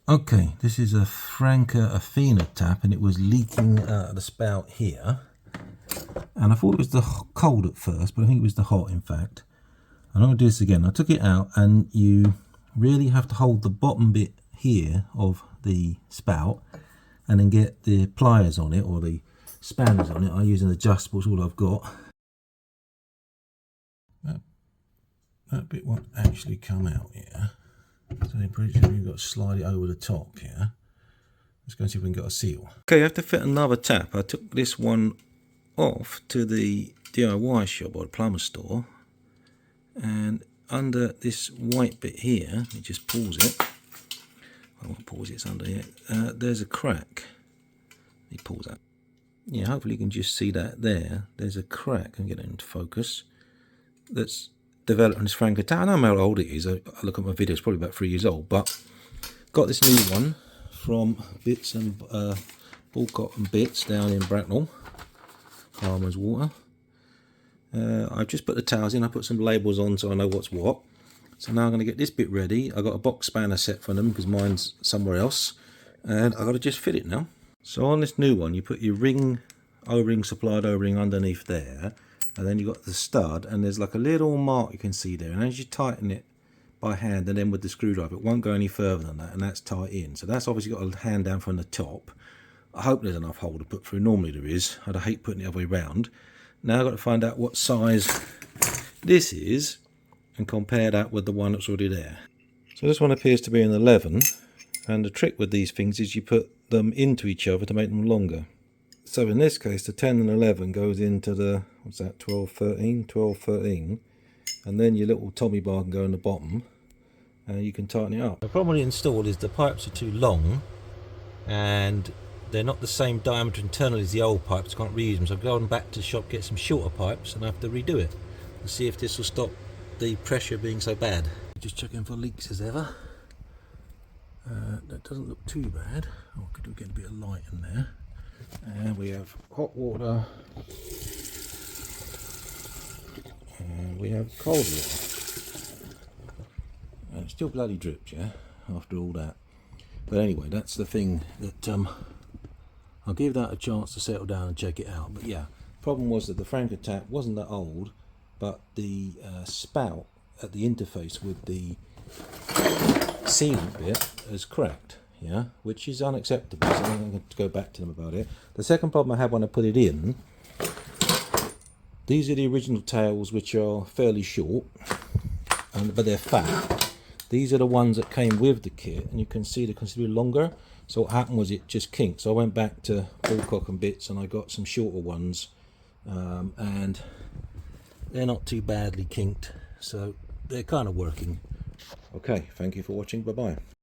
Okay, this is a Franke Athena tap, and it was leaking out of the spout here. And I thought it was the cold at first, but I think it was the hot, in fact. I'm going to do this again. I took it out, and you really have to hold the bottom bit here of the spout and then get the pliers on it, or the spanners on it. I use an adjustable, it's all I've got. That bit won't actually come out here. So you've got to slide it over the top here. Let's go and see if we can get a seal. Okay, I have to fit another tap. I took this one off to the DIY shop or the plumber store, and under this white bit here, it just pulls it. I won't pause it, it's under here. There's a crack. He pulls that. Yeah, hopefully you can just see that there. There's a crack. I'm getting it into focus. That's developed on this Franke tap. I don't know how old it is. I look at my video, it's probably about 3 years old. But got this new one from Bits and Ballcock Bits down in Bracknell, Farmer's Water. I've just put the towels in. I put some labels on so I know what's what. So now I'm going to get this bit ready. I got a box spanner set for them because mine's somewhere else, and I've got to just fit it now. So on this new one, you put your ring, O-ring, supplied O-ring underneath there, and then you've got the stud, and there's like a little mark you can see there, and as you tighten it by hand and then with the screwdriver, it won't go any further than that, and that's tight in. So that's obviously got a hand down from the top. I hope there's enough hole to put through. Normally there is. I'd hate putting it the other way around. Now I've got to find out what size this is and compare that with the one that's already there. So this one appears to be an 11, and the trick with these things is you put them into each other to make them longer. So in this case, the 10 and 11 goes into the, what's that, 12, 13, 12, 13, and then your little Tommy bar can go in the bottom, and you can tighten it up. The problem with it installed is the pipes are too long, and they're not the same diameter internally as the old pipes. Can't reuse them, so I've gone back to the shop, get some shorter pipes, and I have to redo it and see if this will stop the pressure being so bad. Just checking for leaks as ever. That doesn't look too bad. Oh, could we get a bit of light in there? And we have hot water, and we have cold water, and it still bloody drips, yeah, after all that. But anyway, that's the thing that I'll give that a chance to settle down and check it out. But yeah, problem was that the Franke tap wasn't that old, but the spout at the interface with the sealant bit has cracked. Yeah, which is unacceptable, so I'm going to go back to them about it. The second problem I had when I put it in, these are the original tails, which are fairly short, but they're fat. These are the ones that came with the kit, and you can see they're considerably longer. So what happened was it just kinked. So I went back to Ballcock Bits and I got some shorter ones, and they're not too badly kinked, so they're kind of working. Okay, thank you for watching, bye bye.